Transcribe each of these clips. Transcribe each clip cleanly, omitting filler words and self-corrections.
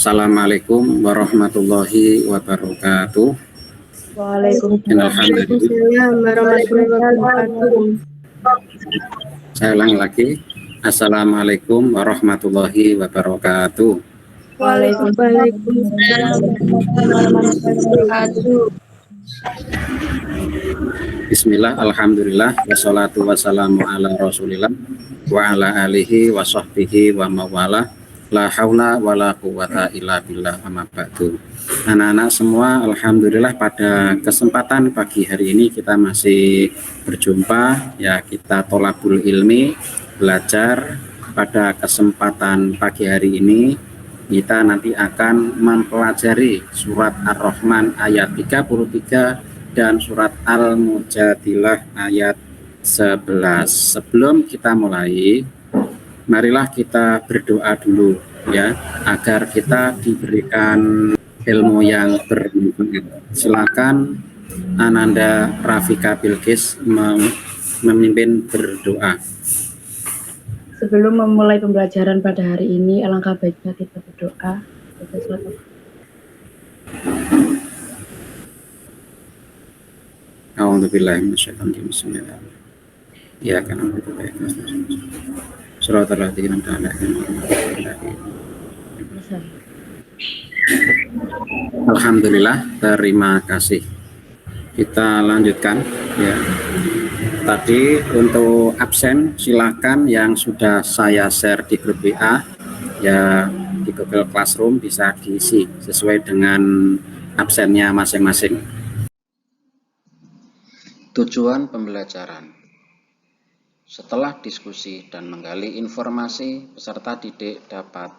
Assalamualaikum warahmatullahi wabarakatuh. Waalaikumsalam warahmatullahi wabarakatuh. Saya ulangi lagi. Assalamualaikum warahmatullahi wabarakatuh. Waalaikumsalam warahmatullahi wabarakatuh. Bismillah, alhamdulillah, wassalatu wassalamu ala rasulillah wa ala alihi wa sahbihi wa mawala, la haula wa la quwata illa billah, amma ba'du. Anak-anak semua, alhamdulillah pada kesempatan pagi hari ini kita masih berjumpa, ya, kita tolabul ilmi, belajar. Pada kesempatan pagi hari ini kita nanti akan mempelajari surat Ar-Rahman ayat 33 dan surat Al-Mujadilah ayat 11. Sebelum kita mulai, marilah kita berdoa dulu, ya, agar kita diberikan ilmu yang bermanfaat. Silakan Ananda Rafika Bilqis memimpin berdoa. Sebelum memulai pembelajaran pada hari ini, alangkah baiknya kita berdoa. A'udzubillahi minasyaitonir rajim. Bismillahirrahmanirrahim. Ya kan Shiratal ladzina an'amta 'alaihim. Alhamdulillah, terima kasih. Kita lanjutkan, ya. Tadi untuk absen silakan yang sudah saya share di grup WA, ya, di Google Classroom bisa diisi sesuai dengan absennya masing-masing. Tujuan pembelajaran. Setelah diskusi dan menggali informasi, peserta didik dapat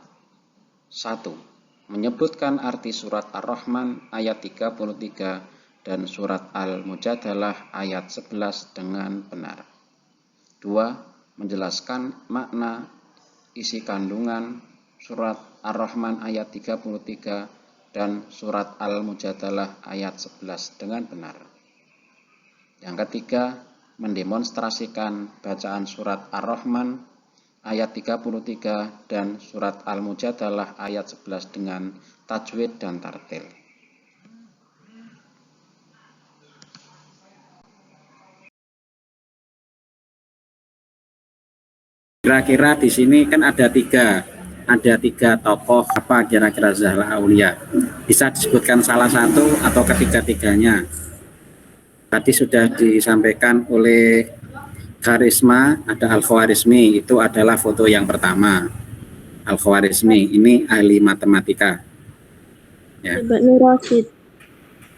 1. Menyebutkan arti surat Ar-Rahman ayat 33 dan surat Al-Mujadalah ayat 11 dengan benar. 2. Menjelaskan makna isi kandungan surat Ar-Rahman ayat 33 dan surat Al-Mujadalah ayat 11 dengan benar. Yang ketiga, mendemonstrasikan bacaan surat Ar-Rahman ayat 33 dan surat Al-Mujadalah ayat 11 dengan tajwid dan tartil. Kira-kira di sini kan ada tiga tokoh, apa kira-kira Zahra Aulia? Bisa disebutkan salah satu atau ketiga-tiganya? Tadi sudah disampaikan oleh Kharisma, ada Al-Khwarizmi, itu adalah foto yang pertama. Al-Khwarizmi ini ahli matematika, ya. Ibnu Rasyid.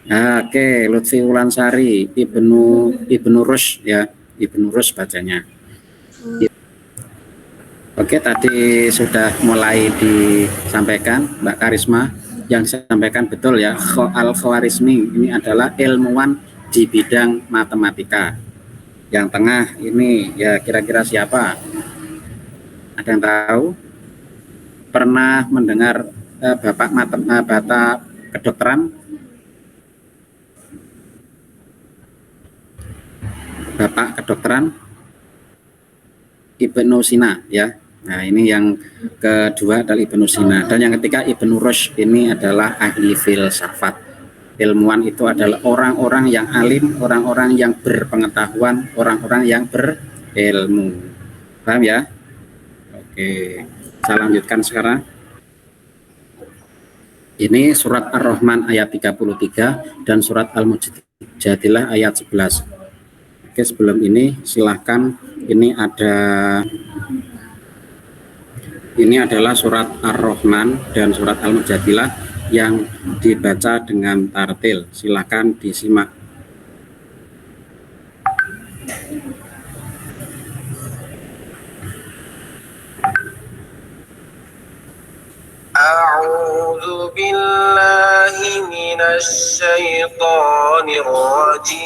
Oke, Lutfi Ulansari, Ibnu Rushd, ya, Ibnu Rushd bacanya. Oke, tadi sudah mulai disampaikan Mbak Karisma, yang disampaikan betul, ya. Al-Khwarizmi ini adalah ilmuwan di bidang matematika. Yang tengah ini, ya, kira-kira siapa? Ada yang tahu? Pernah mendengar Bapak kedokteran? Bapak kedokteran Ibnu Sina, ya. Nah, ini yang kedua adalah Ibnu Sina, dan yang ketiga Ibnu Rushd ini adalah ahli filsafat. Ilmuwan itu adalah orang-orang yang alim, orang-orang yang berpengetahuan, orang-orang yang berilmu. Paham, ya? Oke, saya lanjutkan sekarang. Ini surat Ar-Rahman ayat 33 dan surat Al-Mujadilah ayat 11. Oke, sebelum ini silahkan, ini adalah surat Ar-Rahman dan surat Al-Mujadilah yang dibaca dengan tartil. Silakan disimak. A'udzu billahi minasy syaithanir rajim.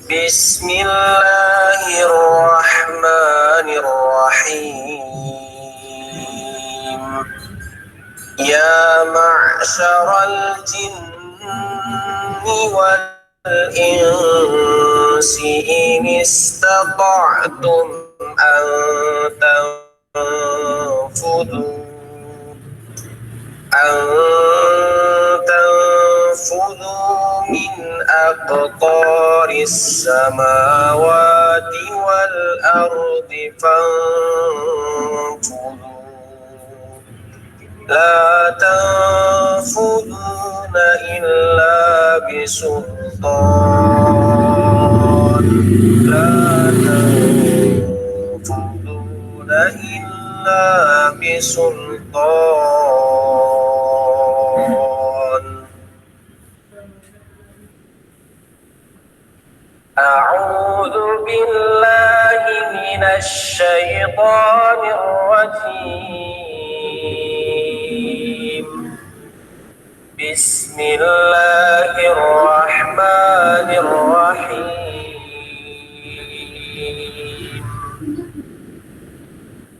Bismillahirrahmanirrahim. Ya ma'syaral jinni wal insi in istata'tum an tanfudu أن تنفذوا من أقطار السماوات والأرض فانفذوا لا تنفذون إلا بسلطان أعوذ بالله من الشيطان الرجيم بسم الله الرحمن الرحيم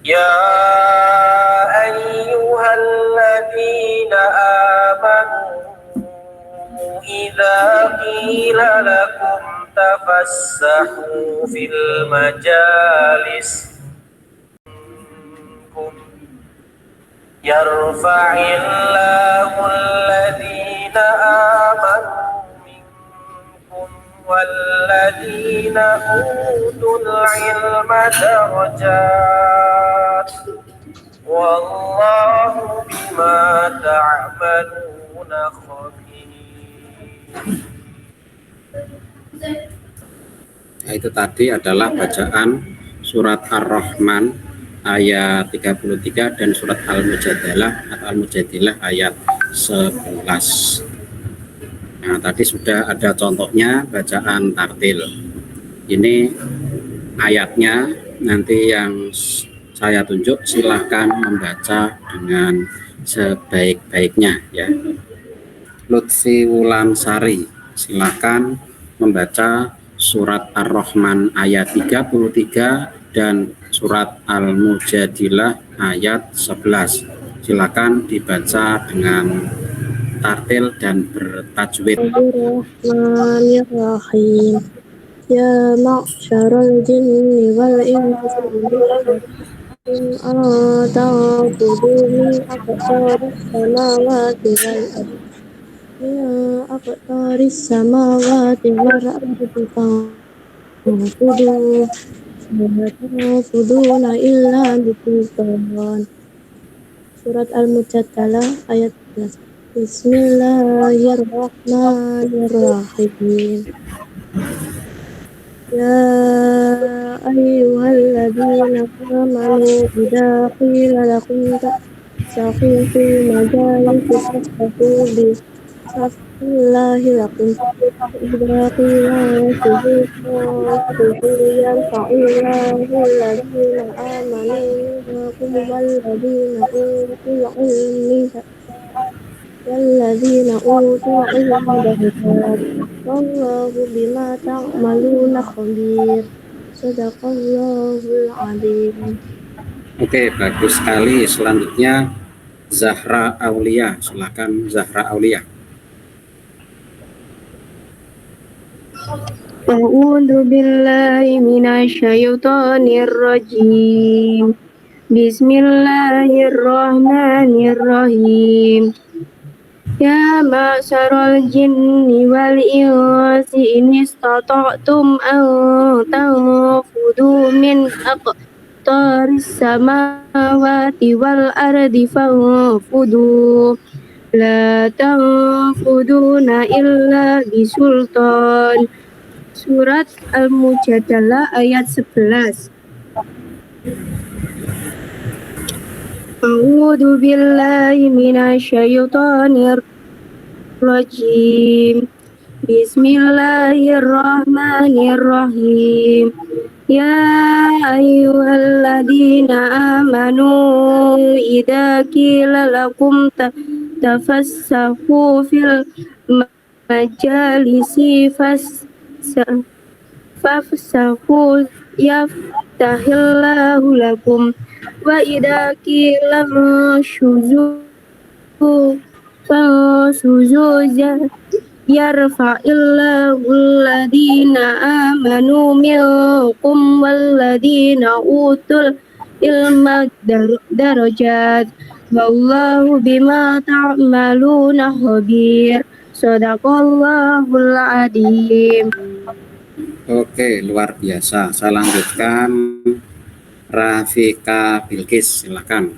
يا أيها الذين آمنوا إذا قيل لكم تفسحوا في المجالس يرفع الله الذين آمنوا منكم والذين أوتوا العلم درجات والله بما تعملون خبير. Nah, itu tadi adalah bacaan surat Ar-Rahman ayat 33 dan surat Al-Mujadalah atau Al-Mujadilah ayat 11. Nah, tadi sudah ada contohnya bacaan tartil. Ini ayatnya, nanti yang saya tunjuk silahkan membaca dengan sebaik-baiknya ya. Lutfi Wulansari, silahkan membaca surat Ar-Rahman ayat 33 dan surat Al-Mujadilah ayat 11. Silakan dibaca dengan tartil dan bertajwid. Bismillahirrahmanirrahim. Ya ma'syaral jinni wal insi in ta'budu min aqtaris samawati wal ardi ya aqtaris samawati wal ardi ta'budu ta'buduna illa bisultan. Surat Al-Mujadalah ayat 11. Bismillahirrahmanirrahim. Ya ayyuhalladzina amanu idza qila lakum tafsahu fil majalisi fafsahu bi sabilillahi lakum idza qila fafsahu yarfa'illahu alladzina amanu minkum walladzina utul ilma والذين أوتوا العلم درجات والله بما تعملون خبير صدق الله العظيم. Oke, bagus sekali. Selanjutnya Zahra Aulia, silakan Zahra Aulia. A'udzu billahi minasyaitonir rajim. Bismillahirrahmanirrahim. Ya ma'syaral jinni wal insi in istata'tum an tanfudu min aqtaris samawati wal ardi fanfudu la tanfuduna illa bisultan. Surat Al-Mujadalah ayat 11. A'udzu billahi minasyaitonir rajim. Bismillahirrahmanirrahim. Ya ayyuhalladzina amanu idza qila lakum tafassahu fil majalisi fafsahu yaftahillahu lakum wa idza qila syuzu yarfa'illahu alladhina amanu minkum walladhina utul ilma darajat wallahu bima ta'maluna khabir. Shadaqallahul adzim. Oke, luar biasa. Saya lanjutkan Rafika Bilqis, silakan.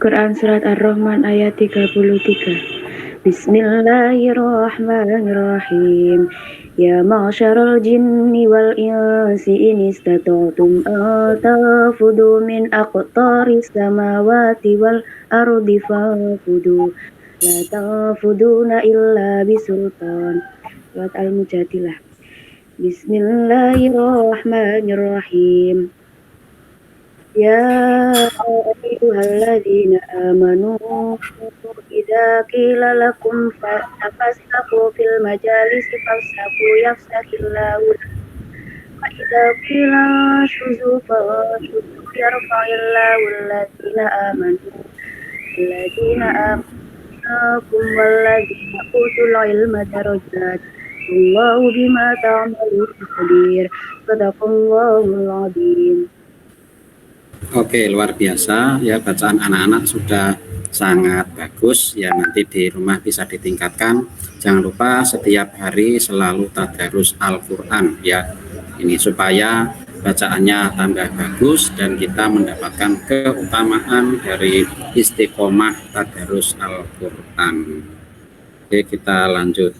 Quran Surat Ar-Rahman ayat 33. Bismillahirrahmanirrahim. Ya ma'syaral jinni wal insi in istata'tum an tanfudu min aqtaris samawati wal ardi fanfudu la tanfuduna illa bisultan. Surat Al-Mujadilah. Bismillahirrahmanirrahim. Ya ayyuhalladzina amanu idza qila lakum fastaqu fil majalisi fastaqu yafsahillahu wa idza qila shuzu fashuzu yarfa'illahu alladzina amanu walladzina utul ilma darajat wallahu bima ta'malun khabir. Shadaqallahul adzim. Oke, luar biasa ya, bacaan anak-anak sudah sangat bagus ya, nanti di rumah bisa ditingkatkan. Jangan lupa setiap hari selalu tadarus Al-Qur'an ya. Ini supaya bacaannya tambah bagus dan kita mendapatkan keutamaan dari istiqomah tadarus Al-Qur'an. Oke, kita lanjut.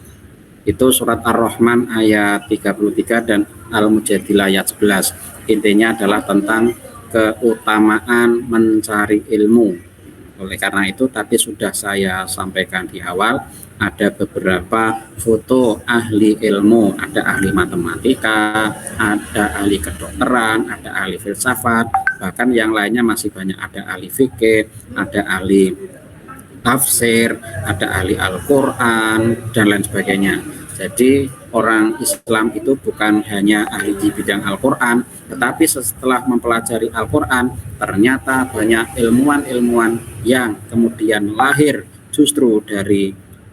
Itu surat Ar-Rahman ayat 33 dan Al-Mujadilah ayat 11. Intinya adalah tentang keutamaan mencari ilmu. Oleh karena itu tadi sudah saya sampaikan di awal, ada beberapa foto ahli ilmu, ada ahli matematika, ada ahli kedokteran, ada ahli filsafat, bahkan yang lainnya masih banyak, ada ahli fikih, ada ahli tafsir, ada ahli Al-Quran dan lain sebagainya. Jadi orang Islam itu bukan hanya ahli di bidang Al-Quran, tetapi setelah mempelajari Al-Quran, ternyata banyak ilmuwan-ilmuwan yang kemudian lahir justru dari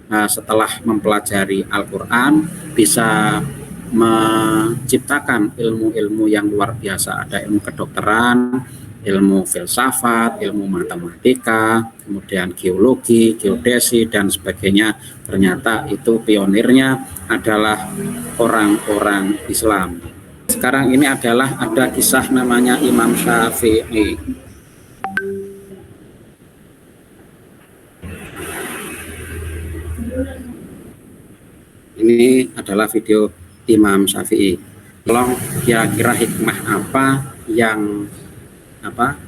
setelah mempelajari Al-Quran, bisa menciptakan ilmu-ilmu yang luar biasa. Ada ilmu kedokteran, ilmu filsafat, ilmu matematika, kemudian geologi, geodesi, dan sebagainya. Ternyata itu pionirnya adalah orang-orang Islam. Sekarang ini adalah ada kisah namanya Imam Syafi'i. Ini adalah video Imam Syafi'i. Tolong kira-kira hikmah apa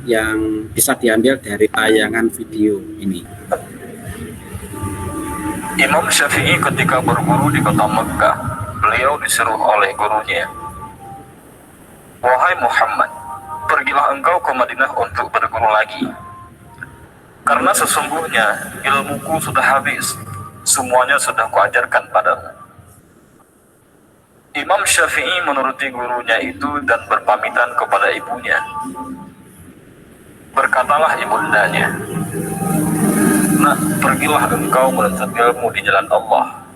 yang bisa diambil dari tayangan video ini. Imam Syafi'i ketika berguru di kota Mekkah, beliau disuruh oleh gurunya, "Wahai Muhammad, pergilah engkau ke Madinah untuk berguru lagi. Karena sesungguhnya ilmuku sudah habis, semuanya sudah kuajarkan padamu." Imam Syafi'i menuruti gurunya itu dan berpamitan kepada ibunya. Berkatalah ibundanya, "Nak, pergilah engkau menuntut ilmu di jalan Allah.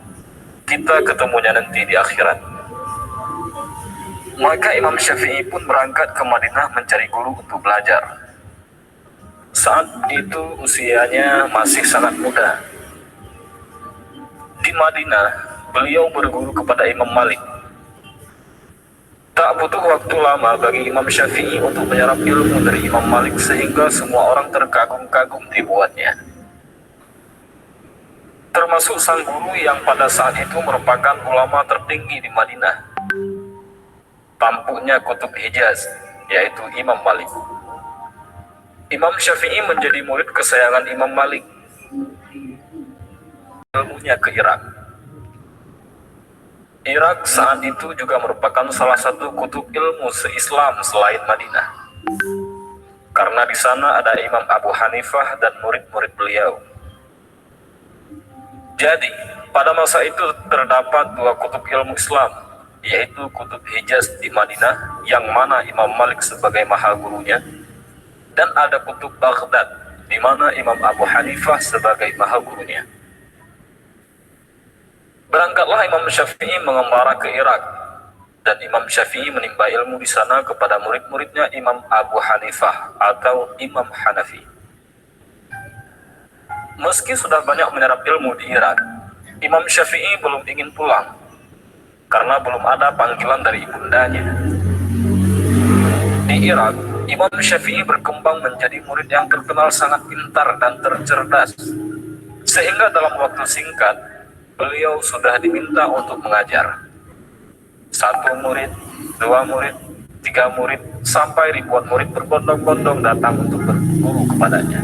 Kita ketemunya nanti di akhirat." Maka Imam Syafi'i pun berangkat ke Madinah mencari guru untuk belajar. Saat itu usianya masih sangat muda. Di Madinah, beliau berguru kepada Imam Malik. Tak butuh waktu lama bagi Imam Syafi'i untuk menyerap ilmu dari Imam Malik sehingga semua orang terkagum-kagum dibuatnya. Termasuk sang guru yang pada saat itu merupakan ulama tertinggi di Madinah. Tampuknya kutub Hijaz, yaitu Imam Malik. Imam Syafi'i menjadi murid kesayangan Imam Malik. Ilmunya ke Irak. Irak saat itu juga merupakan salah satu kutub ilmu se-Islam selain Madinah. Karena di sana ada Imam Abu Hanifah dan murid-murid beliau. Jadi, pada masa itu terdapat dua kutub ilmu Islam, yaitu kutub Hijaz di Madinah, yang mana Imam Malik sebagai maha gurunya, dan ada kutub Baghdad, di mana Imam Abu Hanifah sebagai maha gurunya. Berangkatlah Imam Syafi'i mengembara ke Irak, dan Imam Syafi'i menimba ilmu di sana kepada murid-muridnya Imam Abu Hanifah atau Imam Hanafi. Meski sudah banyak menyerap ilmu di Irak, Imam Syafi'i belum ingin pulang karena belum ada panggilan dari ibundanya. Di Irak, Imam Syafi'i berkembang menjadi murid yang terkenal sangat pintar dan tercerdas, sehingga dalam waktu singkat, beliau sudah diminta untuk mengajar. 1 murid, 2 murid, 3 murid, sampai ribuan murid berbondong-bondong datang untuk berguru kepadanya.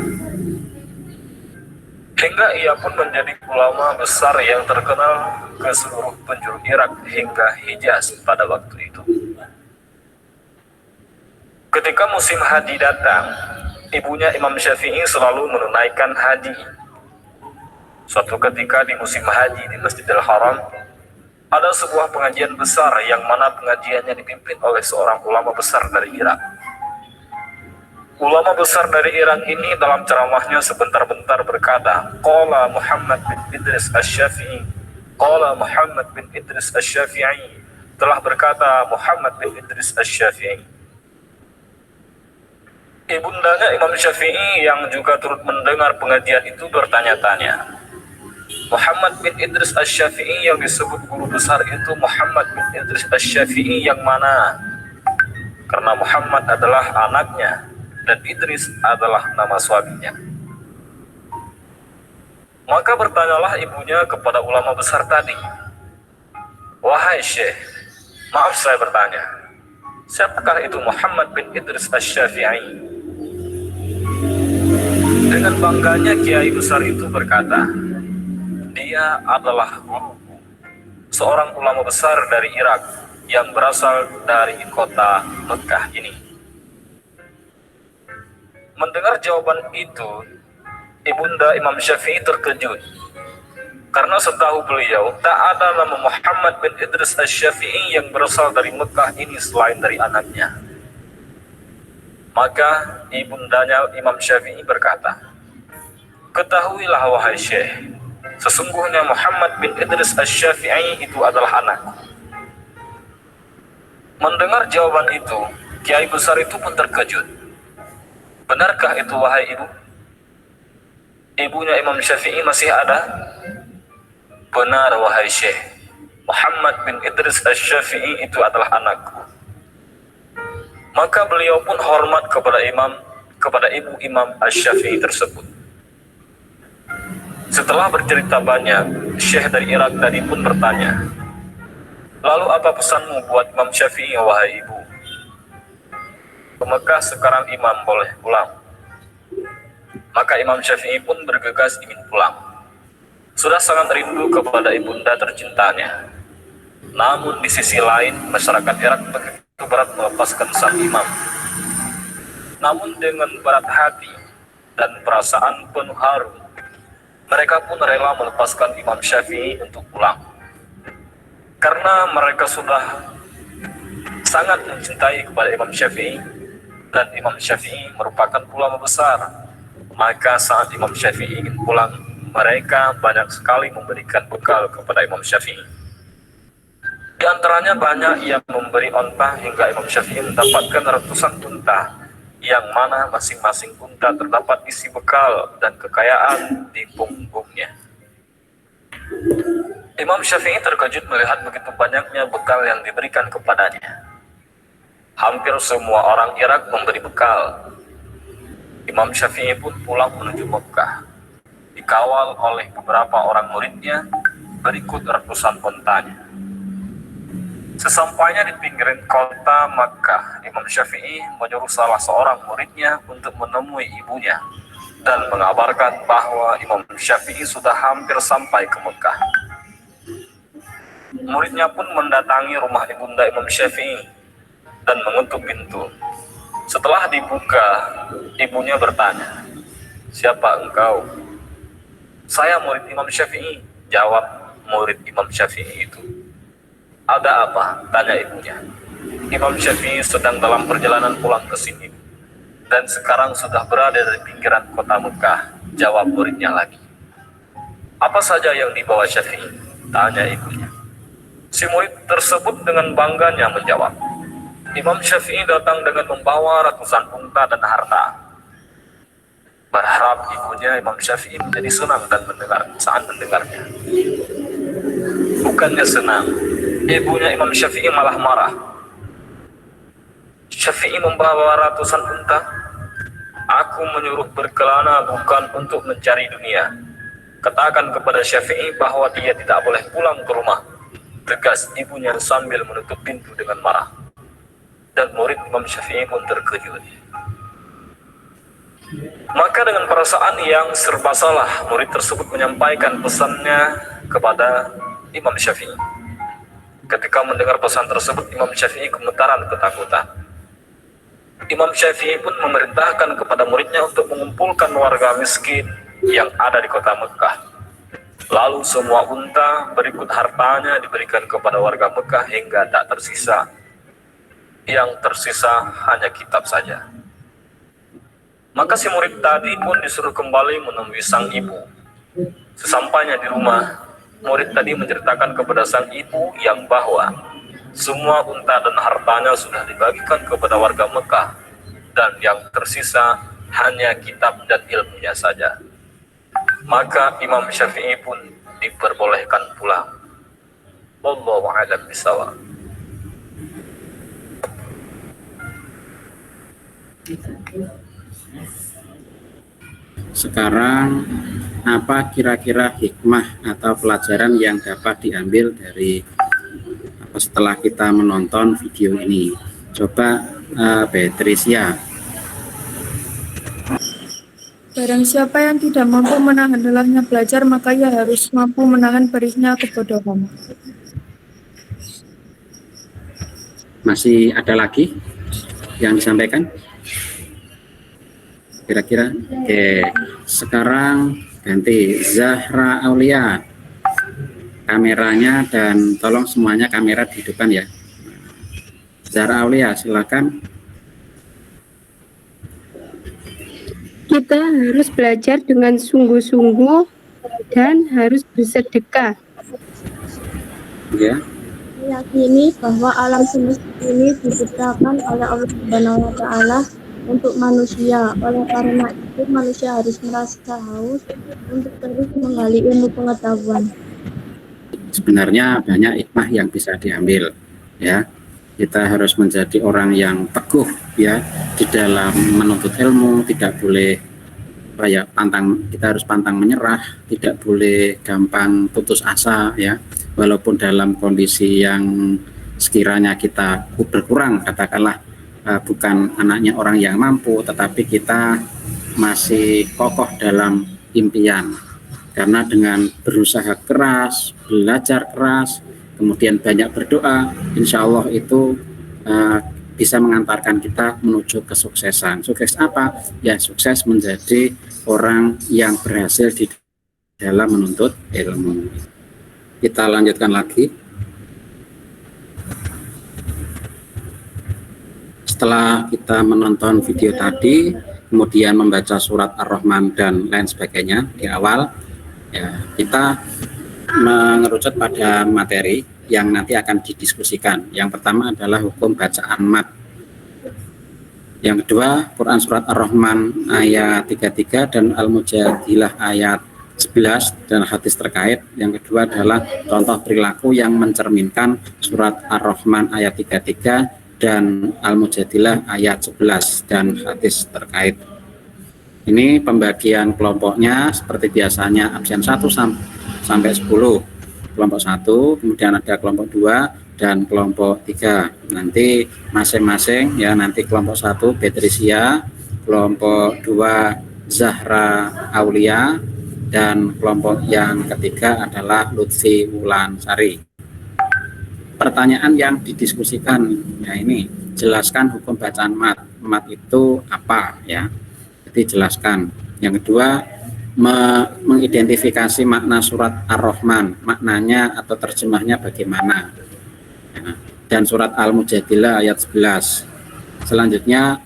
Hingga ia pun menjadi ulama besar yang terkenal ke seluruh penjuru Irak hingga Hijaz pada waktu itu. Ketika musim haji datang, ibunya Imam Syafi'i selalu menunaikan haji. Suatu ketika di musim haji di Masjidil Haram, ada sebuah pengajian besar yang mana pengajiannya dipimpin oleh seorang ulama besar dari Irak. Ulama besar dari Irak ini dalam ceramahnya sebentar-bentar berkata, Qala Muhammad bin Idris Asy-Syafi'i, Qala Muhammad bin Idris Asy-Syafi'i, telah berkata Muhammad bin Idris Asy-Syafi'i. Ibundanya Imam Syafi'i yang juga turut mendengar pengajian itu bertanya-tanya, Muhammad bin Idris Asy-Syafi'i yang disebut guru besar itu Muhammad bin Idris Asy-Syafi'i yang mana? Karena Muhammad adalah anaknya dan Idris adalah nama suaminya. Maka bertanyalah ibunya kepada ulama besar tadi, Wahai Syekh, maaf saya bertanya, siapakah itu Muhammad bin Idris Asy-Syafi'i? Dengan bangganya kiai besar itu berkata, dia adalah guruku, seorang ulama besar dari Irak yang berasal dari kota Mekah ini. Mendengar jawaban itu, ibunda Imam Syafi'i terkejut, karena setahu beliau tak ada nama Muhammad bin Idris Asy-Syafi'i yang berasal dari Mekah ini selain dari anaknya. Maka ibundanya Imam Syafi'i berkata, ketahuilah wahai Syekh, sesungguhnya Muhammad bin Idris Asy-Syafi'i itu adalah anakku. Mendengar jawaban itu, kiai besar itu pun terkejut. Benarkah itu wahai ibu? Ibunya Imam Syafi'i masih ada? Benar wahai Syekh, Muhammad bin Idris Asy-Syafi'i itu adalah anakku. Maka beliau pun hormat kepada ibu Imam Asy-Syafi'i tersebut. Setelah bercerita banyak, Syekh dari Irak tadi pun bertanya, lalu apa pesanmu buat Imam Syafi'i wahai ibu? Ke Mekah sekarang Imam boleh pulang. Maka Imam Syafi'i pun bergegas ingin pulang. Sudah sangat rindu kepada ibunda tercintanya. Namun di sisi lain, masyarakat Irak begitu berat melepaskan sang imam. Namun dengan berat hati dan perasaan penuh haru, mereka pun rela melepaskan Imam Syafi'i untuk pulang. Karena mereka sudah sangat mencintai kepada Imam Syafi'i, dan Imam Syafi'i merupakan ulama besar. Maka saat Imam Syafi'i ingin pulang, mereka banyak sekali memberikan bekal kepada Imam Syafi'i. Di antaranya banyak yang memberi onta hingga Imam Syafi'i mendapatkan ratusan unta, yang mana masing-masing unta terdapat isi bekal dan kekayaan di punggungnya. Imam Syafi'i terkejut melihat begitu banyaknya bekal yang diberikan kepadanya. Hampir semua orang Irak memberi bekal. Imam Syafi'i pun pulang menuju Mekah, dikawal oleh beberapa orang muridnya, berikut ratusan ontanya. Sesampainya di pinggiran kota Makkah, Imam Syafi'i menyuruh salah seorang muridnya untuk menemui ibunya dan mengabarkan bahwa Imam Syafi'i sudah hampir sampai ke Mekah. Muridnya pun mendatangi rumah ibunda Imam Syafi'i dan mengetuk pintu. Setelah dibuka, ibunya bertanya, siapa engkau? Saya murid Imam Syafi'i, jawab murid Imam Syafi'i itu. Ada apa? Tanya ibunya. Imam Syafi'i sedang dalam perjalanan pulang ke sini dan sekarang sudah berada di pinggiran kota Mekah, jawab muridnya lagi. Apa saja yang dibawa Syafi'i? Tanya ibunya. Si murid tersebut dengan bangganya menjawab, Imam Syafi'i datang dengan membawa ratusan unta dan harta. Berharap ibunya Imam Syafi'i menjadi senang dan saat mendengarnya. Bukannya senang, ibunya Imam Syafi'i malah marah. Syafi'i membawa ratusan unta. Aku menyuruh berkelana bukan untuk mencari dunia. Katakan kepada Syafi'i bahwa dia tidak boleh pulang ke rumah, tegas ibunya sambil menutup pintu dengan marah. Dan murid Imam Syafi'i pun terkejut. Maka dengan perasaan yang serba salah, murid tersebut menyampaikan pesannya kepada Imam Syafi'i. Ketika mendengar pesan tersebut, Imam Syafi'i gemetaran ketakutan. Imam Syafi'i pun memerintahkan kepada muridnya untuk mengumpulkan warga miskin yang ada di kota Mekah. Lalu semua unta berikut hartanya diberikan kepada warga Mekah hingga tak tersisa. Yang tersisa hanya kitab saja. Maka si murid tadi pun disuruh kembali menemui sang ibu. Sesampainya di rumah, murid tadi menceritakan kepada sang ibu yang bahwa semua unta dan hartanya sudah dibagikan kepada warga Mekah, dan yang tersisa hanya kitab dan ilmunya saja. Maka Imam Syafi'i pun diperbolehkan pulang. Wallahu a'lam bishawab. Sekarang apa kira-kira hikmah atau pelajaran yang dapat diambil dari setelah kita menonton video ini? Coba Patricia. Barang siapa yang tidak mampu menahan lelahnya belajar, maka ia harus mampu menahan perihnya kebodohan. Masih ada lagi yang disampaikan? Kira-kira? Oke, sekarang ganti Zahra Aulia. Kameranya dan tolong semuanya kamera dihidupkan ya. Zahra Aulia, silakan. Kita harus belajar dengan sungguh-sungguh dan harus bersedekah. Ya. Meyakini bahwa alam semesta ini diciptakan oleh Allah Subhanahu wa Ta'ala untuk manusia. Oleh karena itu manusia harus merasa haus untuk terus menggali ilmu pengetahuan. Sebenarnya banyak hikmah yang bisa diambil ya. Kita harus menjadi orang yang teguh ya di dalam menuntut ilmu, tidak boleh kita harus pantang menyerah, tidak boleh gampang putus asa ya. Walaupun dalam kondisi yang sekiranya kita berkurang, katakanlah bukan anaknya orang yang mampu, tetapi kita masih kokoh dalam impian. Karena dengan berusaha keras, belajar keras, kemudian banyak berdoa, insya Allah itu bisa mengantarkan kita menuju kesuksesan. Sukses apa? Ya sukses menjadi orang yang berhasil di dalam menuntut ilmu. Kita lanjutkan lagi. Setelah kita menonton video tadi, kemudian membaca surat Ar-Rahman dan lain sebagainya di awal, ya, kita mengerucut pada materi yang nanti akan didiskusikan. Yang pertama adalah hukum bacaan mat. Yang kedua, Quran surat Ar-Rahman ayat 33 dan Al-Mujadilah ayat 11 dan hadis terkait. Yang kedua adalah contoh perilaku yang mencerminkan surat Ar-Rahman ayat 33 dan Al-Mujadilah ayat 11 dan hadis terkait. Ini pembagian kelompoknya seperti biasanya absen 1 sampai 10. Kelompok 1, kemudian ada kelompok 2 dan kelompok 3. Nanti masing-masing ya, nanti kelompok 1 Patricia, kelompok 2 Zahra Aulia, dan kelompok yang ketiga adalah Lutfi Wulansari. Pertanyaan yang didiskusikan ya ini, jelaskan hukum bacaan mat. Mat itu apa ya? Jadi jelaskan. Yang kedua, mengidentifikasi makna surat Ar-Rahman, maknanya atau terjemahnya bagaimana. Ya. Dan surat Al-Mujadilah ayat 11. Selanjutnya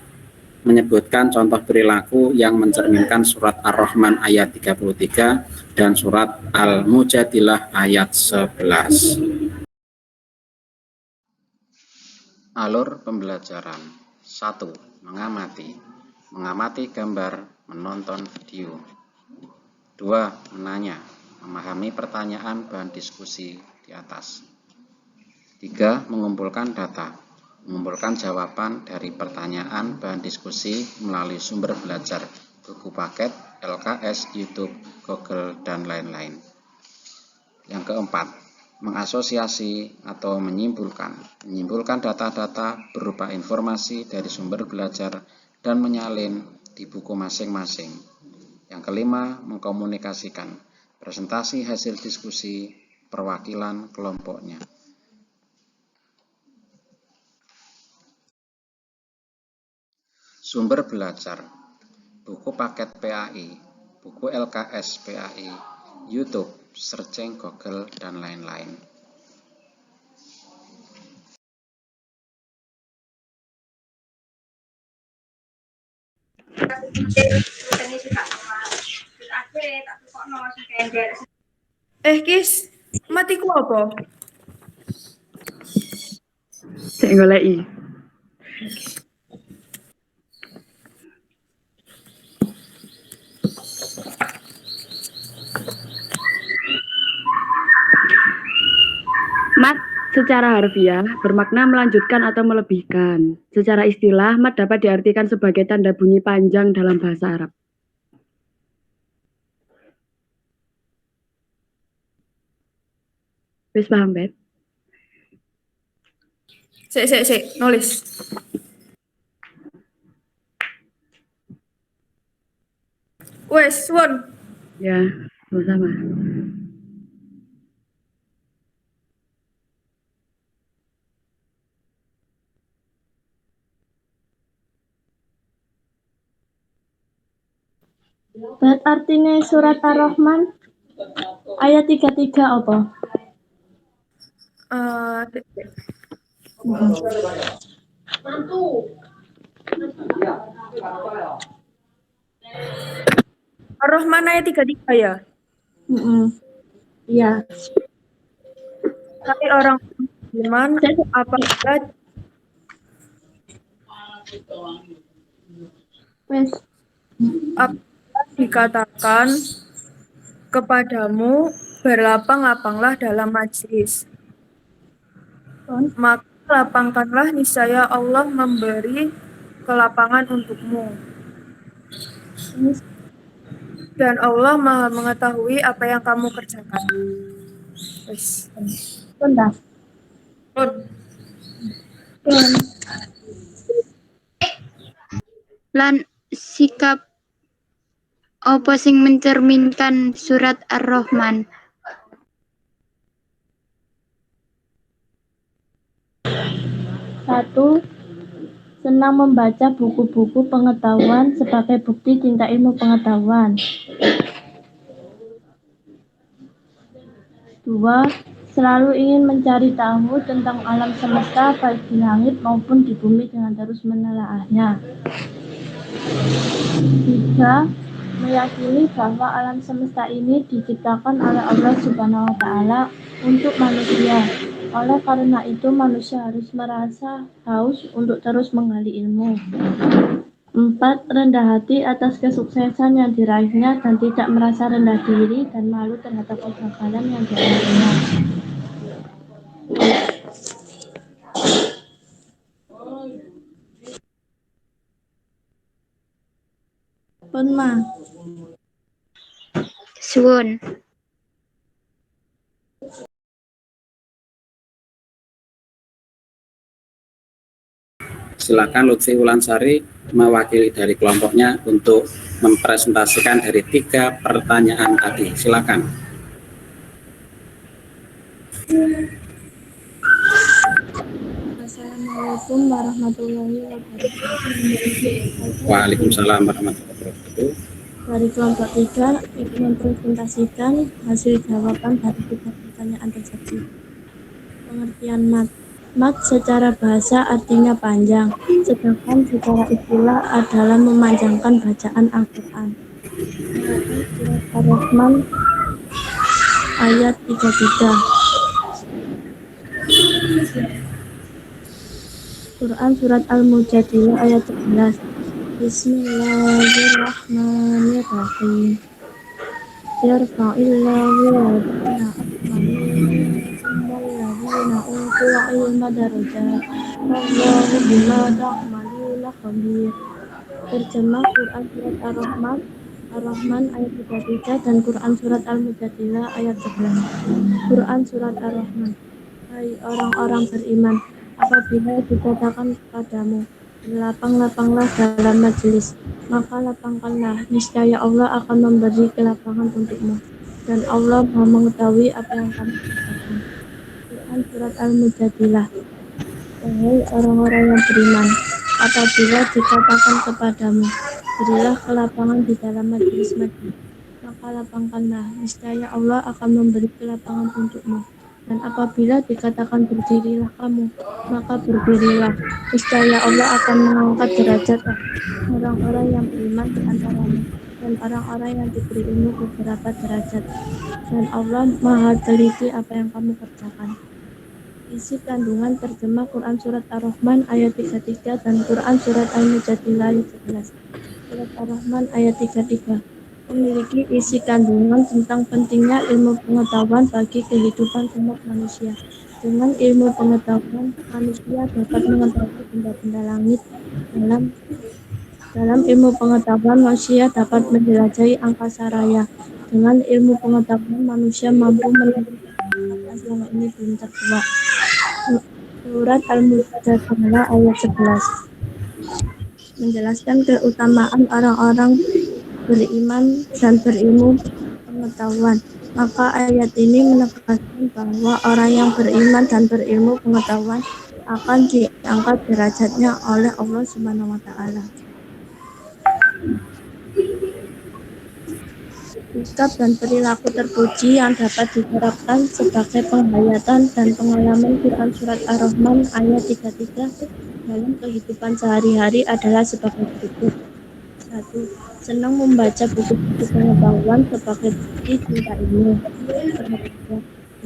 menyebutkan contoh perilaku yang mencerminkan surat Ar-Rahman ayat 33 dan surat Al-Mujadilah ayat 11. Alur pembelajaran. 1. Mengamati. mengamati gambar, menonton video. 2. Menanya, memahami pertanyaan bahan diskusi di atas. 3. Mengumpulkan data, mengumpulkan jawaban dari pertanyaan bahan diskusi melalui sumber belajar, buku paket, LKS, YouTube, Google, dan lain-lain. Yang keempat, mengasosiasi atau menyimpulkan data-data berupa informasi dari sumber belajar dan menyalin di buku masing-masing. Yang kelima, mengkomunikasikan presentasi hasil diskusi perwakilan kelompoknya. Sumber belajar, buku paket PAI, buku LKS PAI, YouTube, searching Google, dan lain-lain. Kis, matiku apa? Sik goleki. Mat secara harfiah bermakna melanjutkan atau melebihkan. Secara istilah, mat dapat diartikan sebagai tanda bunyi panjang dalam bahasa Arab. Wis paham, Bet? Sik, nulis. Wes, suwun. Ya, sama-sama. Bet artine surat Ar-Rahman ayat 33 apa? Ar-Rahman ayat 33 ya? Iya. Hai orang beriman, apabila Wes. dikatakan kepadamu, berlapang-lapanglah dalam majlis. Maka lapangkanlah, niscaya Allah memberi kelapangan untukmu. Dan Allah Maha mengetahui apa yang kamu kerjakan. Wes. Bentar. Lan sikap apa sing mencerminkan surat Ar-Rahman? Satu, senang membaca buku-buku pengetahuan sebagai bukti cinta ilmu pengetahuan. 2, selalu ingin mencari tahu tentang alam semesta baik di langit maupun di bumi dengan terus menelaahnya. 3, meyakini bahwa alam semesta ini diciptakan oleh Allah Subhanahu wa Ta'ala untuk manusia. Oleh karena itu, manusia harus merasa haus untuk terus menggali ilmu. 4, rendah hati atas kesuksesan yang diraihnya dan tidak merasa rendah diri dan malu terhadap kegagalan yang dialaminya. Pun Ma. Suwun. Silakan Lutfi Wulansari mewakili dari kelompoknya untuk mempresentasikan dari 3 pertanyaan tadi. Silakan. Assalamualaikum warahmatullahi wabarakatuh. Waalaikumsalam warahmatullahi wabarakatuh. Dari kelompok 3 ingin mempresentasikan hasil jawaban dari 3 pertanyaan tersebut. Pengertian mat. Mat secara bahasa artinya panjang, sedangkan secara istilah adalah memanjangkan bacaan Al-Quran. Surat Ar-Rahman ayat 33. Quran surat Al-Mujadilah ayat 11. Bismillahirrahmanirrahim. Yarfa'illahu alladhina amanu minkum walladhina utul ilma darajat. Wallahu bima ta'maluna khabir. Terjemah Quran Surat Ar-Rahman ayat 33 dan Quran Surat Al-Mujadilah ayat 11. Quran Surat Ar-Rahman. Hai orang-orang beriman, apabila dikatakan kepadamu, berlapang-lapanglah dalam majelis, maka lapangkanlah, niscaya Allah akan memberi kelapangan untukmu, dan Allah Maha mengetahui apa yang kamu katakan. Quran Surat Al-Mujadilah. Wahai orang-orang yang beriman, apabila dikatakan kepadamu, berilah kelapangan di dalam majelis-majelis, maka lapangkanlah, niscaya Allah akan memberi kelapangan untukmu. Dan apabila dikatakan berdirilah kamu, maka berdirilah, niscaya Allah akan mengangkat derajat orang-orang yang beriman di antaramu, dan orang-orang yang diberi ilmu beberapa derajat. Dan Allah Maha teliti apa yang kamu kerjakan. Isi kandungan terjemah Quran Surat Ar-Rahman ayat 33 dan Quran Surat Al-Mujadilah ayat 11. Surat Ar-Rahman ayat 33 memiliki isi kandungan tentang pentingnya ilmu pengetahuan bagi kehidupan umat manusia. Dengan ilmu pengetahuan, manusia dapat mengetahui benda-benda langit. Dalam ilmu pengetahuan, manusia dapat menjelajahi angkasa raya. Dengan ilmu pengetahuan, manusia mampu melihat apa yang selama ini belum terbuka. Surat Al-Mujadilah ayat 11 menjelaskan keutamaan orang-orang beriman dan berilmu pengetahuan. Maka ayat ini menegaskan bahwa orang yang beriman dan berilmu pengetahuan akan diangkat derajatnya oleh Allah Subhanahu wa taala. Sikap dan perilaku terpuji yang dapat diterapkan sebagai penghayatan dan pengalaman Quran Surat Ar-Rahman ayat 33 dalam kehidupan sehari-hari adalah sebagai berikut. 1. Senang membaca buku-buku pengetahuan sebagai bukti cinta ilmu.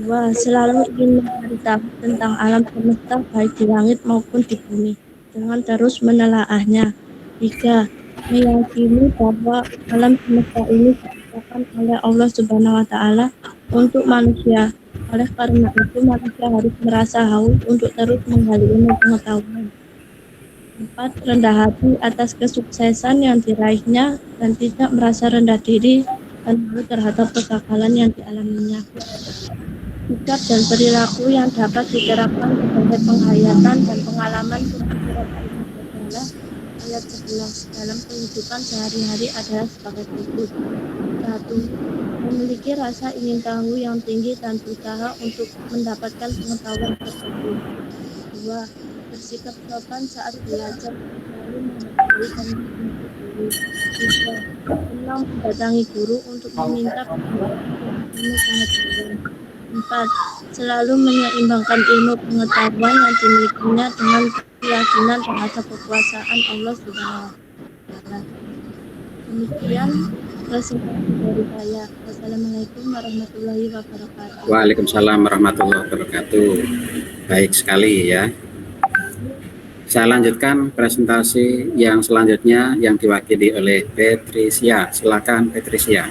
2. Selalu ingin mencari tahu tentang alam semesta baik di langit maupun di bumi dengan terus menelaahnya. 3. Meyakini bahwa alam semesta ini diciptakan oleh Allah Subhanahu wa taala untuk manusia. Oleh karena itu manusia harus merasa haus untuk terus menggali ilmu pengetahuan. 4. Rendah hati atas kesuksesan yang diraihnya dan tidak merasa rendah diri dan malu terhadap kegagalan yang dialaminya. Sikap dan perilaku yang dapat diterapkan sebagai penghayatan dan pengalaman Surat Al-Mujadilah ayat 11 dalam kehidupan sehari-hari adalah sebagai berikut. 1. Memiliki rasa ingin tahu yang tinggi dan berusaha untuk mendapatkan pengetahuan tersebut. 2. Bersikap sopan saat belajar, lalu mengetahui dan menuntut guru. 3. Senang mendatangi guru untuk meminta ilmu pengetahuan. 4. Selalu menyeimbangkan ilmu pengetahuan yang dimilikinya dengan keyakinan terhadap kekuasaan Allah Subhanahu wa taala. Demikian presentasi dari saya. Wassalamualaikum warahmatullahi wabarakatuh. Waalaikumsalam warahmatullahi wabarakatuh. Baik sekali ya. Saya lanjutkan presentasi yang selanjutnya yang diwakili oleh Patricia. Silakan Patricia.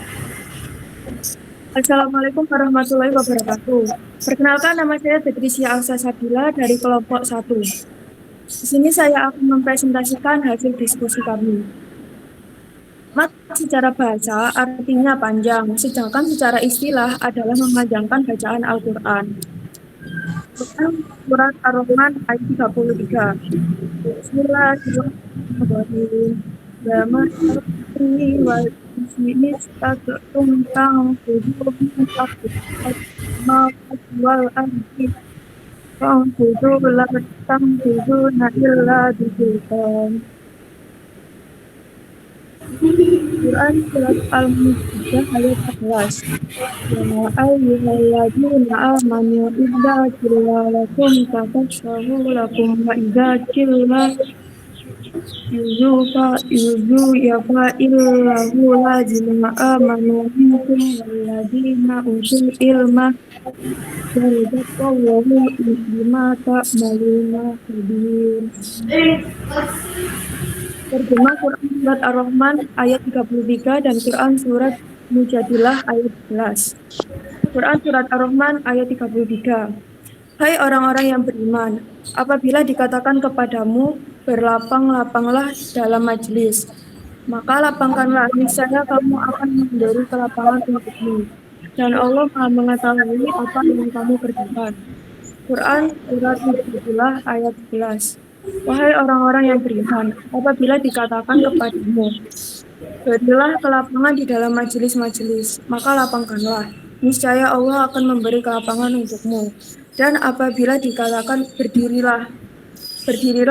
Assalamualaikum warahmatullahi wabarakatuh. Perkenalkan, nama saya Patricia Alsasabila dari kelompok 1. Di sini saya akan mempresentasikan hasil diskusi kami. Mat secara bahasa artinya panjang, sedangkan secara istilah adalah memanjangkan bacaan Al-Quran. Surat Ar-Rahman ayat 33. Bismillahirrahmanirrahim. Ya ma'arni wal sini tentang tujuh wal arti tujuh latang tujuh illa disultan. Quran Surat Al-Mujadilah ayat 11. Ya ayyuhalladzina amanu idza qila lakum tafassahu lakum wa idza qila yuzu yafa illahu ladzina amanu minkum walladzina utul ilma wallahu bima ta'maluna khabir. Terjemah Quran Surat Ar-Rahman ayat 33 dan Quran Surat Mujadilah ayat 11. Quran Surat Ar-Rahman ayat 33. Hai orang-orang yang beriman, apabila dikatakan kepadamu, berlapang-lapanglah dalam majelis, maka lapangkanlah, niscaya kamu akan memberi kelapangan untukmu. Dan Allah Maha mengetahui apa yang kamu kerjakan. Quran Surat Mujadilah ayat 11. Wahai orang-orang yang beriman, apabila dikatakan kepadamu, berilah kelapangan di dalam majelis-majelis, maka lapangkanlah. Niscaya Allah akan memberi kelapangan untukmu. Dan apabila dikatakan berdirilah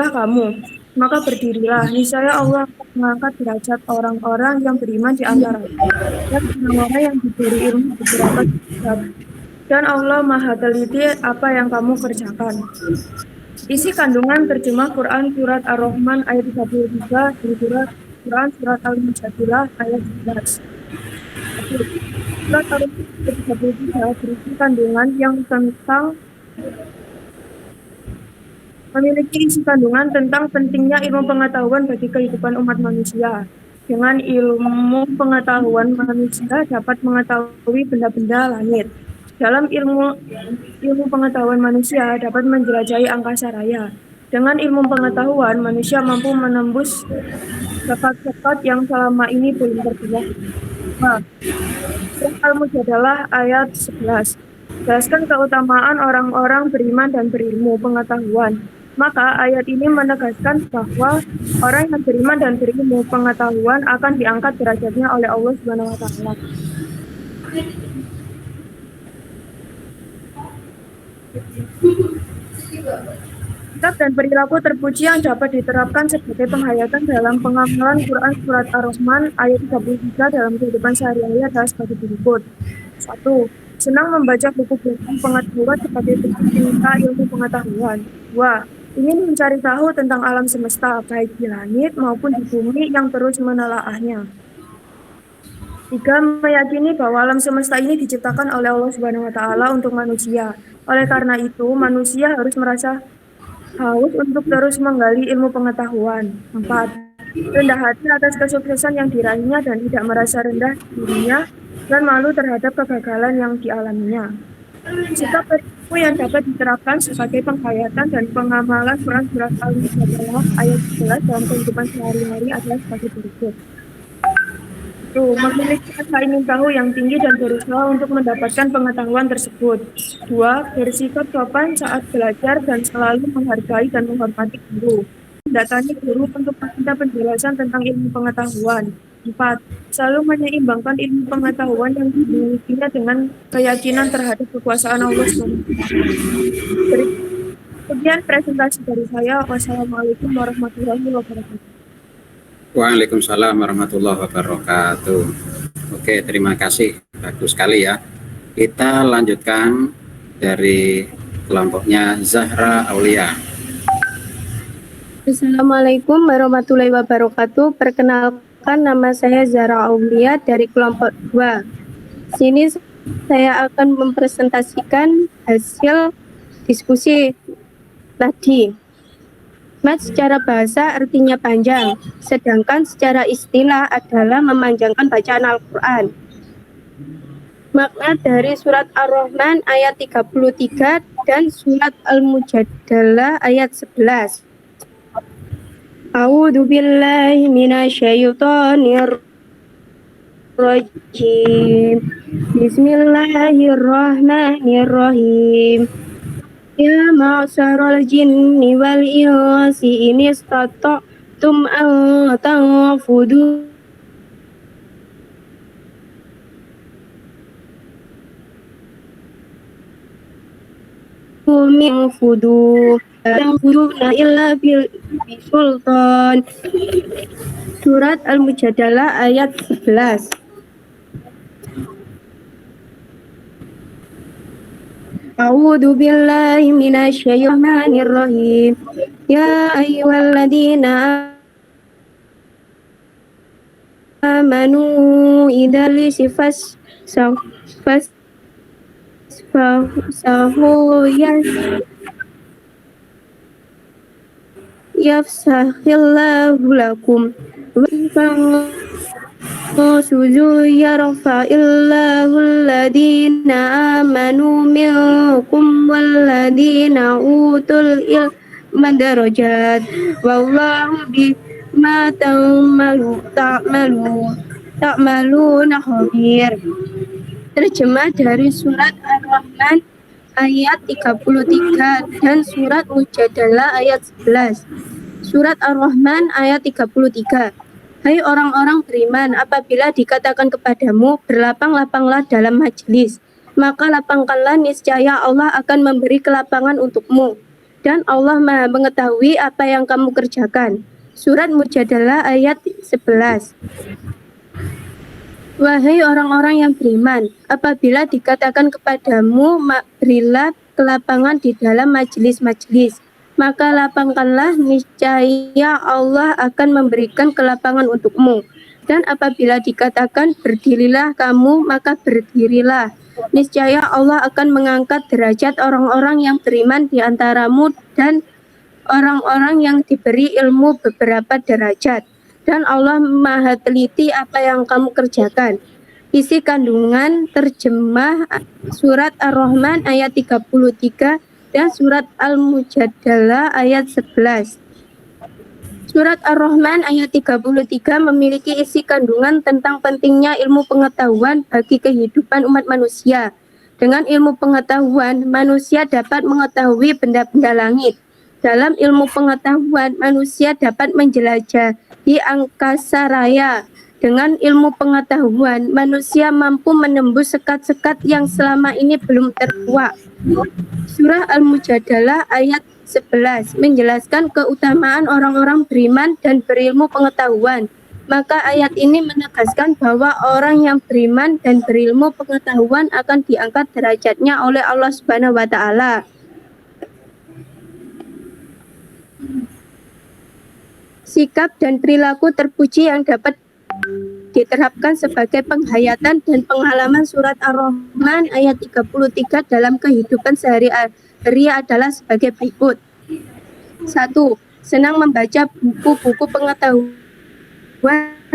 kamu, maka berdirilah. Niscaya Allah akan mengangkat derajat orang-orang yang beriman di antara dan orang-orang yang diberi ilmu beberapa kitab. Dan Allah Maha teliti apa yang kamu kerjakan. Isi kandungan terjemah Quran Surat Ar-Rahman ayat 33 dan Quran Surat Al-Mujadilah ayat 11. Surat Ar-Rahman ayat 33 berisi kandungan yang memiliki isi kandungan tentang pentingnya ilmu pengetahuan bagi kehidupan umat manusia. Dengan ilmu pengetahuan manusia dapat mengetahui benda-benda langit. Dalam ilmu pengetahuan manusia dapat menjelajahi angkasa raya. Dengan ilmu pengetahuan manusia mampu menembus sekat-sekat yang selama ini belum terbuka. Surat Al-Mujadalah ayat 11. Jelaskan keutamaan orang-orang beriman dan berilmu pengetahuan. Maka ayat ini menegaskan bahwa orang yang beriman dan berilmu pengetahuan akan diangkat derajatnya oleh Allah Subhanahu wa taala. Sikap dan perilaku terpuji yang dapat diterapkan sebagai penghayatan dalam pengamalan Quran Surat Ar-Rahman ayat 33 dalam kehidupan sehari-hari adalah sebagai berikut. 1. Senang membaca buku-buku pengetahuan sebagai bentuk cinta ilmu pengetahuan. 2. Ingin mencari tahu tentang alam semesta, baik di langit maupun di bumi yang terus menelaahnya. 3. Meyakini bahwa alam semesta ini diciptakan oleh Allah Subhanahu wa taala untuk manusia. Oleh karena itu, manusia harus merasa haus untuk terus menggali ilmu pengetahuan. 4. Rendah hati atas kesuksesan yang diraihnya dan tidak merasa rendah dirinya dan malu terhadap kegagalan yang dialaminya. Sikap perilaku yang dapat diterapkan sebagai penghayatan dan pengamalan Quran Surat Al-Mujadalah ayat 11 dalam kehidupan sehari-hari adalah sebagai berikut. Memiliki rasa ingin tahu yang tinggi dan berusaha untuk mendapatkan pengetahuan tersebut. 2. Bersikap sopan saat belajar dan selalu menghargai dan menghormati guru. Mendatangi guru untuk meminta penjelasan tentang ilmu pengetahuan. 4. Selalu menyeimbangkan ilmu pengetahuan yang dimilikinya dengan keyakinan terhadap kekuasaan Allah SWT. Kemudian presentasi dari saya. Wassalamualaikum warahmatullahi wabarakatuh. Waalaikumsalam warahmatullahi wabarakatuh. Oke, terima kasih. Bagus sekali ya. Kita lanjutkan dari kelompoknya Zahra Aulia. Assalamualaikum warahmatullahi wabarakatuh. Perkenalkan, nama saya Zahra Aulia dari kelompok 2. Sini saya akan mempresentasikan hasil diskusi tadi. Mat secara bahasa artinya panjang, sedangkan secara istilah adalah memanjangkan bacaan Al-Quran. Makna dari surat Ar-Rahman ayat 33 dan surat Al-Mujadalah ayat 11. A'udzu billahi minasyaitonir rajim. Bismillahirrahmanirrahim. Ya ma'syaral jinni wal insi in istata'tum an tanfudu min fudu tanfuduna illa bisultan. Surat Al-Mujadalah ayat 11. A'udzu billahi minasyaitonir rajim. Ya ayyuhalladzina amanu idza lisifas yafsahillahu lakum wa in suju yarfa'illahu alladhina amanu minkum walladhina utul ilma darajat wallahu bima ta'maluna khabir. Terjemah dari surat Ar-Rahman ayat 33 dan surat Mujadalah ayat 11. Surat Ar-Rahman ayat 33. Hai orang-orang beriman, apabila dikatakan kepadamu, berlapang-lapanglah dalam majelis, maka lapangkanlah, niscaya Allah akan memberi kelapangan untukmu. Dan Allah Maha mengetahui apa yang kamu kerjakan. Surat Mujadalah ayat 11. Wahai orang-orang yang beriman, apabila dikatakan kepadamu, berilah kelapangan di dalam majelis-majelis, maka lapangkanlah, niscaya Allah akan memberikan kelapangan untukmu. Dan apabila dikatakan berdirilah kamu, maka berdirilah. Niscaya Allah akan mengangkat derajat orang-orang yang beriman di antaramu dan orang-orang yang diberi ilmu beberapa derajat. Dan Allah Maha teliti apa yang kamu kerjakan. Isi kandungan terjemah surat Ar-Rahman ayat 33 dan surat Al-Mujadalah ayat 11. Surat Ar-Rahman ayat 33 memiliki isi kandungan tentang pentingnya ilmu pengetahuan bagi kehidupan umat manusia. Dengan ilmu pengetahuan, manusia dapat mengetahui benda-benda langit. Dalam ilmu pengetahuan, manusia dapat menjelajahi angkasa raya. Dengan ilmu pengetahuan, manusia mampu menembus sekat-sekat yang selama ini belum terkuak. Surah Al-Mujadalah ayat 11 menjelaskan keutamaan orang-orang beriman dan berilmu pengetahuan. Maka ayat ini menegaskan bahwa orang yang beriman dan berilmu pengetahuan akan diangkat derajatnya oleh Allah Subhanahu wa taala. Sikap dan perilaku terpuji yang dapat diterapkan sebagai penghayatan dan pengalaman surat Ar-Rahman ayat 33 dalam kehidupan sehari-hari adalah sebagai berikut. 1. Senang membaca buku-buku pengetahuan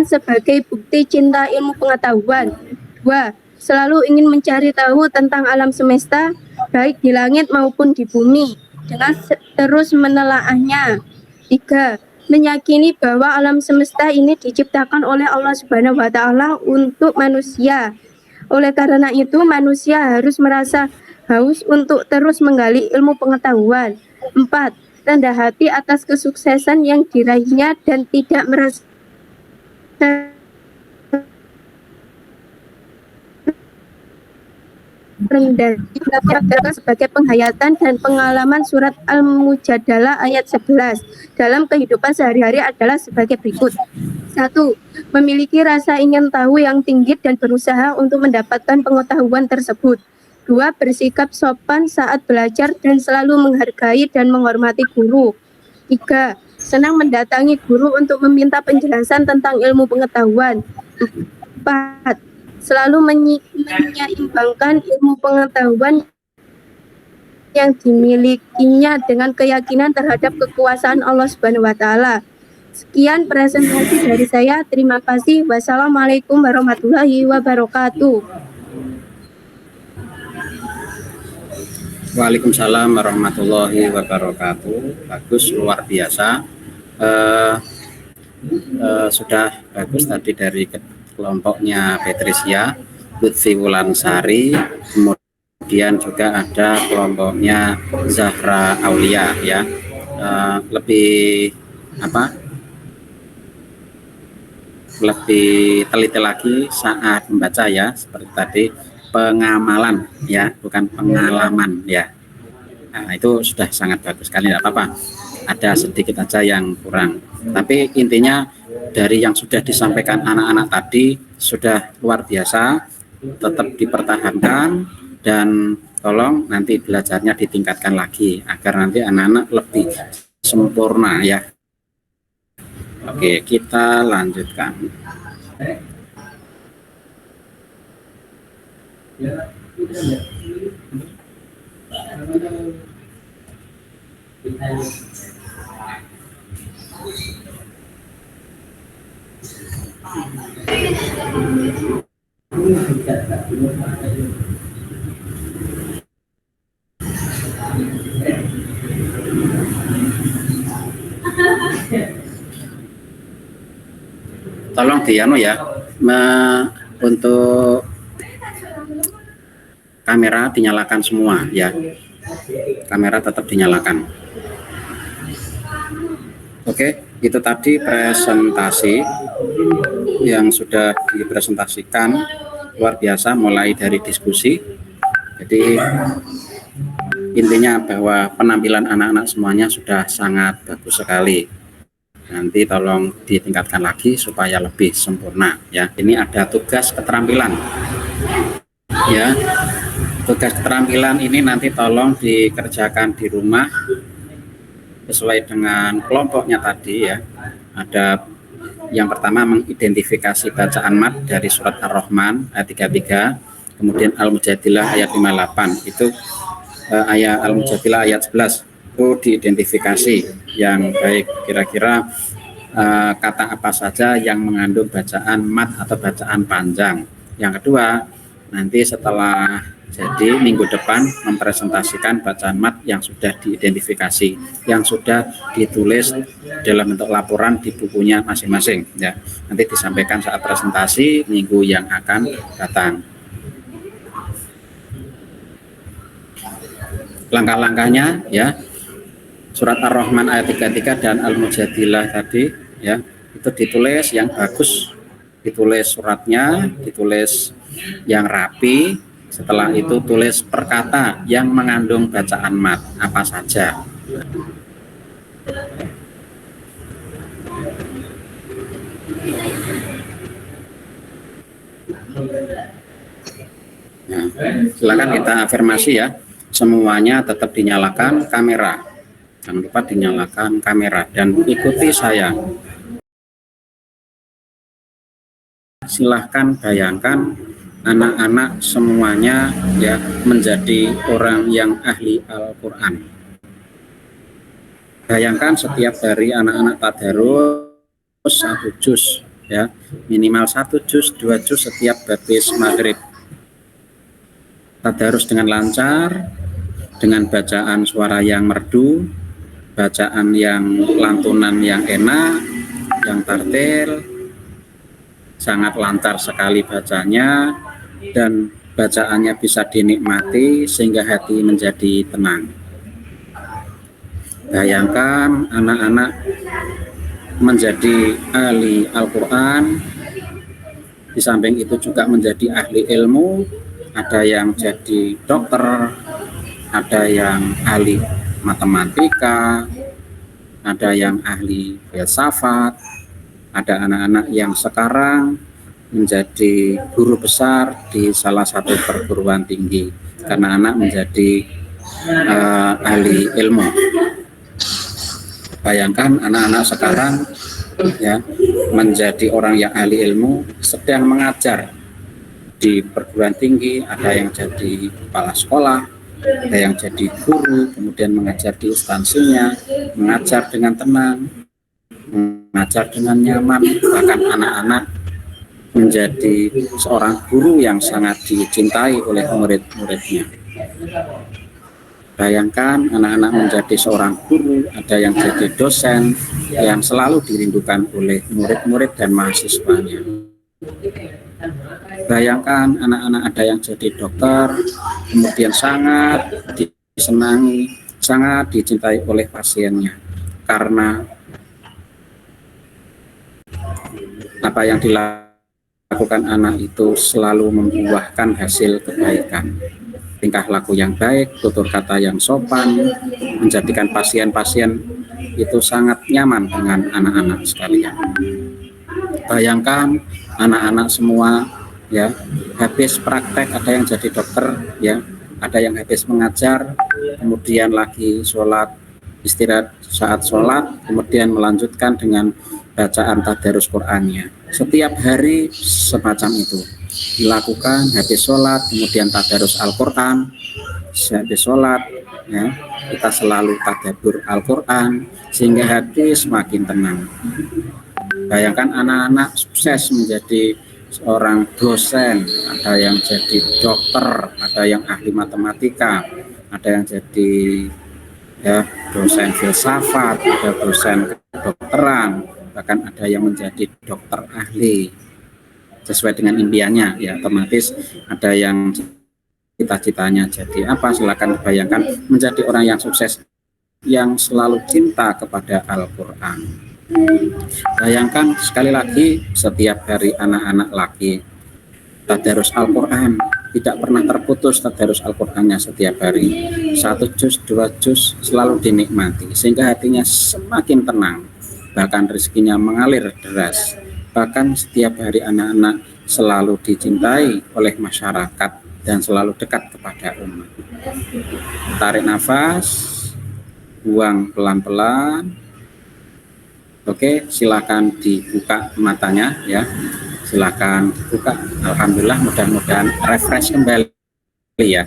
sebagai bukti cinta ilmu pengetahuan. 2. Selalu ingin mencari tahu tentang alam semesta, baik di langit maupun di bumi, dengan terus menelaahnya. 3. Meyakini bahwa alam semesta ini diciptakan oleh Allah Subhanahu wa taala untuk manusia. Oleh karena itu, manusia harus merasa haus untuk terus menggali ilmu pengetahuan. 4. Rendah hati atas kesuksesan yang diraihnya dan tidak merasa rendah. Dikatakan sebagai penghayatan dan pengalaman surat Al-Mujadalah ayat 11 dalam kehidupan sehari-hari adalah sebagai berikut. 1. Memiliki rasa ingin tahu yang tinggi dan berusaha untuk mendapatkan pengetahuan tersebut. 2. Bersikap sopan saat belajar dan selalu menghargai dan menghormati guru. 3. Senang mendatangi guru untuk meminta penjelasan tentang ilmu pengetahuan. 4. Selalu menyeimbangkan ilmu pengetahuan yang dimilikinya dengan keyakinan terhadap kekuasaan Allah Subhanahu wa taala. Sekian presentasi dari saya. Terima kasih. Wassalamualaikum warahmatullahi wabarakatuh. Waalaikumsalam warahmatullahi wabarakatuh. Bagus, luar biasa. Sudah bagus tadi dari kelompoknya Patricia, Lutfi Wulansari, kemudian juga ada kelompoknya Zahra Aulia ya. Lebih teliti lagi saat membaca ya, seperti tadi pengamalan ya, bukan pengalaman ya. Nah, itu sudah sangat bagus sekali, tidak apa-apa. Ada sedikit aja yang kurang, tapi intinya dari yang sudah disampaikan anak-anak tadi sudah luar biasa. Tetap dipertahankan dan tolong nanti belajarnya ditingkatkan lagi agar nanti anak-anak lebih sempurna ya. Oke, kita lanjutkan. Tolong dianu ya, untuk kamera dinyalakan semua ya. Kamera tetap dinyalakan. Oke, itu tadi presentasi yang sudah dipresentasikan, luar biasa, mulai dari diskusi. Jadi intinya bahwa penampilan anak-anak semuanya sudah sangat bagus sekali. Nanti tolong ditingkatkan lagi supaya lebih sempurna ya. Ini ada tugas keterampilan ya. Tugas keterampilan ini nanti tolong dikerjakan di rumah sesuai dengan kelompoknya tadi ya. Ada yang pertama mengidentifikasi bacaan mat dari surat Ar-Rahman ayat 33, kemudian Al-Mujadilah ayat 58, itu ayat Al-Mujadilah ayat 11 itu diidentifikasi yang baik, kira-kira kata apa saja yang mengandung bacaan mat atau bacaan panjang. Yang kedua, nanti setelah jadi minggu depan mempresentasikan bacaan mat yang sudah diidentifikasi, yang sudah ditulis dalam bentuk laporan di bukunya masing-masing ya. Nanti disampaikan saat presentasi minggu yang akan datang. Langkah-langkahnya ya, surat Ar-Rahman ayat 33 dan Al-Mujadilah tadi ya, itu ditulis yang bagus, ditulis suratnya, ditulis yang rapi. Setelah itu tulis perkata yang mengandung bacaan mat apa saja. Nah, silakan kita afirmasi ya. Semuanya tetap dinyalakan kamera. Jangan lupa dinyalakan kamera dan ikuti saya. Silahkan bayangkan anak-anak semuanya ya menjadi orang yang ahli Al-Quran. Bayangkan setiap hari anak-anak tadarus 1 juz ya, minimal 1 juz, 2 juz setiap habis maghrib. Tadarus dengan lancar, dengan bacaan suara yang merdu, bacaan yang lantunan yang enak, yang tartil, sangat lancar sekali bacanya, dan bacaannya bisa dinikmati sehingga hati menjadi tenang. Bayangkan anak-anak menjadi ahli Al-Quran, di samping itu juga menjadi ahli ilmu, ada yang jadi dokter, ada yang ahli matematika, ada yang ahli filsafat, ada anak-anak yang sekarang menjadi guru besar di salah satu perguruan tinggi karena anak menjadi ahli ilmu. Bayangkan anak-anak sekarang ya menjadi orang yang ahli ilmu, sedang mengajar di perguruan tinggi, ada yang jadi kepala sekolah, ada yang jadi guru, kemudian mengajar di instansinya, mengajar dengan tenang, mengajar dengan nyaman, bahkan anak-anak menjadi seorang guru yang sangat dicintai oleh murid-muridnya. Bayangkan anak-anak menjadi seorang guru, ada yang jadi dosen yang selalu dirindukan oleh murid-murid dan mahasiswanya. Bayangkan anak-anak ada yang jadi dokter, kemudian sangat disenangi, sangat dicintai oleh pasiennya, karena apa yang dilakukan anak itu selalu membuahkan hasil kebaikan. Tingkah laku yang baik, tutur kata yang sopan, menjadikan pasien-pasien itu sangat nyaman dengan anak-anak sekalian. Bayangkan anak-anak semua ya habis praktek, ada yang jadi dokter ya, ada yang habis mengajar, kemudian lagi sholat, istirahat saat sholat, kemudian melanjutkan dengan bacaan tadarus Qur'annya. Setiap hari semacam itu dilakukan, habis sholat, kemudian tadarus Al-Quran, habis sholat, ya, kita selalu tadabbur Al-Quran sehingga hati semakin tenang. Bayangkan anak-anak sukses menjadi seorang dosen, ada yang jadi dokter, ada yang ahli matematika, ada yang jadi ya dosen filsafat, ada dosen kedokteran, bahkan ada yang menjadi dokter ahli sesuai dengan impiannya. Ya otomatis ada yang cita-citanya jadi apa, silakan bayangkan menjadi orang yang sukses yang selalu cinta kepada Al-Quran. Bayangkan sekali lagi setiap hari anak-anak laki tadarus Al-Quran, tidak pernah terputus tadarus Al-Qurannya setiap hari, 1 juz 2 juz selalu dinikmati sehingga hatinya semakin tenang, bahkan rezekinya mengalir deras. Bahkan setiap hari anak-anak selalu dicintai oleh masyarakat dan selalu dekat kepada umat. Tarik nafas, buang pelan-pelan. Oke, silakan dibuka matanya ya. Silakan buka. Alhamdulillah, mudah-mudahan refresh kembali ya.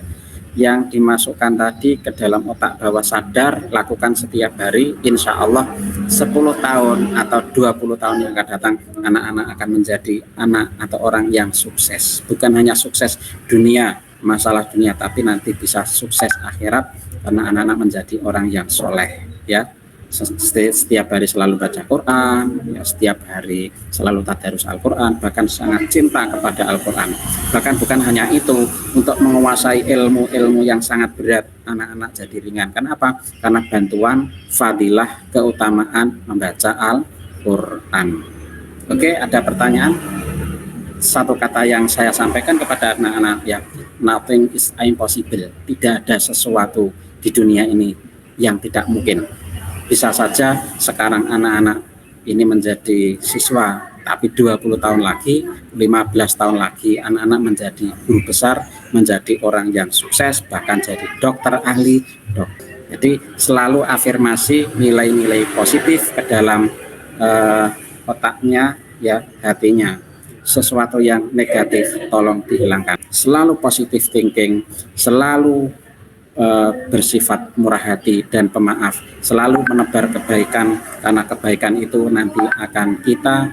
Yang dimasukkan tadi ke dalam otak bawah sadar, lakukan setiap hari, insya Allah 10 tahun atau 20 tahun yang akan datang, anak-anak akan menjadi anak atau orang yang sukses. Bukan hanya sukses dunia, masalah dunia, tapi nanti bisa sukses akhirat karena anak-anak menjadi orang yang soleh ya. Setiap hari selalu baca Quran ya, setiap hari selalu tadarus Al-Quran, bahkan sangat cinta kepada Al-Quran. Bahkan bukan hanya itu, untuk menguasai ilmu-ilmu yang sangat berat anak-anak jadi ringan. Kenapa? Karena bantuan fadilah keutamaan membaca Al-Quran. Oke, ada pertanyaan? Satu kata yang saya sampaikan kepada anak-anak ya, nothing is impossible. Tidak ada sesuatu di dunia ini yang tidak mungkin. Bisa saja sekarang anak-anak ini menjadi siswa, tapi 20 tahun lagi, 15 tahun lagi anak-anak menjadi guru besar, menjadi orang yang sukses, bahkan jadi dokter ahli, dokter. Jadi selalu afirmasi nilai-nilai positif ke dalam otaknya ya, hatinya. Sesuatu yang negatif tolong dihilangkan. Selalu positive thinking, selalu bersifat murah hati dan pemaaf, selalu menebar kebaikan, karena kebaikan itu nanti akan kita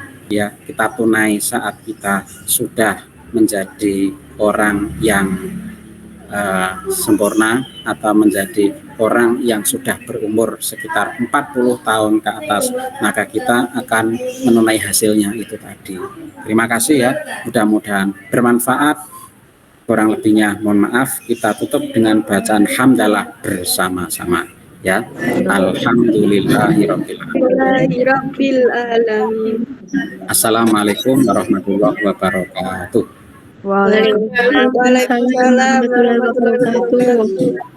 tunai saat kita sudah menjadi orang yang sempurna atau menjadi orang yang sudah berumur sekitar 40 tahun ke atas, maka kita akan menunai hasilnya itu tadi. Terima kasih ya, mudah-mudahan bermanfaat. Kurang lebihnya mohon maaf. Kita tutup dengan bacaan hamdalah bersama-sama ya. Alhamdulillahirabbil alamin. Assalamualaikum warahmatullahi wabarakatuh. Waalaikumsalam Waalaikumsalam warahmatullahi wabarakatuh.